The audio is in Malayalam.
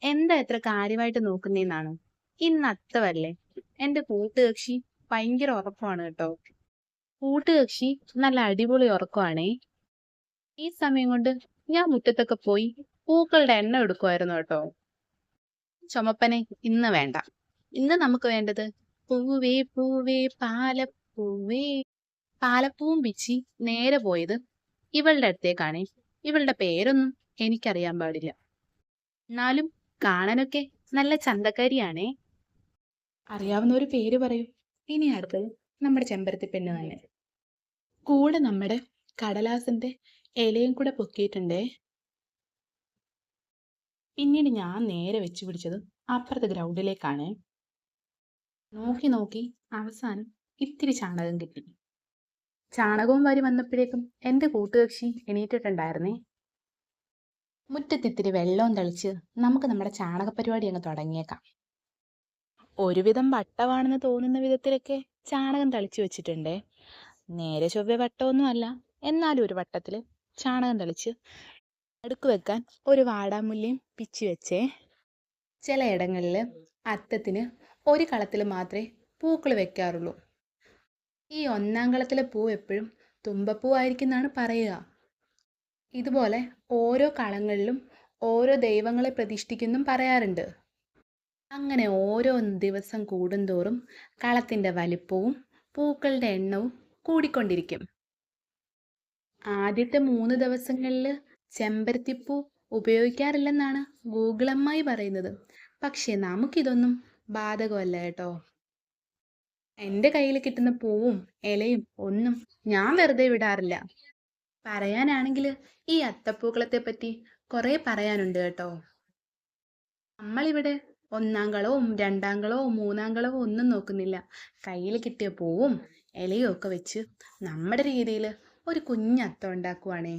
എന്താ ഇത്ര കാര്യമായിട്ട് നോക്കുന്നേന്നാണ്? ഇന്ന് അത്തമല്ലേ? എന്റെ കൂട്ടുകക്ഷി ഭയങ്കര ഉറക്കമാണ് കേട്ടോ. കൂട്ടുകക്ഷി നല്ല അടിപൊളി ഉറക്കമാണേ. ഈ സമയം കൊണ്ട് ഞാൻ മുറ്റത്തൊക്കെ പോയി പൂക്കളുടെ എണ്ണ എടുക്കുമായിരുന്നു കേട്ടോ. ചുമപ്പനെ ഇന്ന് വേണ്ട. ഇന്ന് നമുക്ക് വേണ്ടത് പൂവേ പൂവേ പാലപ്പൂവേ. പാലപ്പൂവും പിച്ചി നേരെ പോയത് ഇവളുടെ അടുത്തേക്കാണേ. ഇവളുടെ പേരൊന്നും എനിക്കറിയാൻ പാടില്ല. എന്നാലും കാണാനൊക്കെ നല്ല ചന്തക്കാരിയാണേ. അറിയാവുന്ന ഒരു പേര് പറയൂ. ഇനി അടുത്തത് നമ്മുടെ ചെമ്പരത്തി പെണ്ണ് തന്നെ. കൂടെ നമ്മുടെ കടലാസിന്റെ ഇലയും കൂടെ പൊക്കിയിട്ടുണ്ടേ. പിന്നീട് ഞാൻ നേരെ വെച്ച് പിടിച്ചത് അപ്പുറത്തെ ഗ്രൗണ്ടിലേക്കാണ്. നോക്കി നോക്കി അവസാനം ഇത്തിരി ചാണകം കിട്ടി. ചാണകവും വാരി വന്നപ്പോഴേക്കും എന്റെ കൂട്ടുകക്ഷി എണീറ്റിട്ടുണ്ടായിരുന്നേ. മുറ്റത്തിത്തിരി വെള്ളവും തളിച്ച് നമുക്ക് നമ്മുടെ ചാണക പരിപാടി അങ്ങ് തുടങ്ങിയേക്കാം. ഒരുവിധം വട്ടമാണെന്ന് തോന്നുന്ന വിധത്തിലൊക്കെ ചാണകം തളിച്ചു വെച്ചിട്ടുണ്ടേ. നേരെ ചൊവ്വെ വട്ടമൊന്നും അല്ല, എന്നാലും ഒരു വട്ടത്തിൽ ചാണകം തളിച്ച് അടുക്ക് വെക്കാൻ ഒരു വാടാമുല്ലയും പിച്ചി വെച്ചേ. ചിലയിടങ്ങളിൽ അത്തത്തിന് ഒരു കളത്തിൽ മാത്രമേ പൂക്കൾ വെക്കാറുള്ളൂ. ഈ ഒന്നാം കളത്തിലെ പൂ എപ്പോഴും തുമ്പപ്പൂവായിരിക്കും എന്നാണ് പറയുക. ഇതുപോലെ ഓരോ കളങ്ങളിലും ഓരോ ദൈവങ്ങളെ പ്രതിഷ്ഠിക്കുന്നും പറയാറുണ്ട്. അങ്ങനെ ഓരോ ദിവസം കൂടുന്തോറും കളത്തിൻ്റെ വലിപ്പവും പൂക്കളുടെ എണ്ണവും കൂടിക്കൊണ്ടിരിക്കും. ആദ്യത്തെ 3 ദിവസങ്ങളിൽ ചെമ്പരത്തിപ്പൂ ഉപയോഗിക്കാറില്ലെന്നാണ് ഗൂഗിൾ അമ്മായി പറയുന്നത്. പക്ഷെ നമുക്കിതൊന്നും ബാധകമല്ല കേട്ടോ. എൻ്റെ കയ്യിൽ കിട്ടുന്ന പൂവും ഇലയും ഒന്നും ഞാൻ വെറുതെ വിടാറില്ല. പറയാനാണെങ്കിൽ ഈ അത്തപ്പൂക്കളത്തെ പറ്റി കുറേ പറയാനുണ്ട് കേട്ടോ. നമ്മളിവിടെ ഒന്നാം കളവും രണ്ടാം കളവും മൂന്നാം കളവും ഒന്നും നോക്കുന്നില്ല. കയ്യിൽ കിട്ടിയ പൂവും ഇലയും ഒക്കെ വെച്ച് നമ്മുടെ രീതിയിൽ ഒരു കുഞ്ഞത്തം ഉണ്ടാക്കുവാണേ.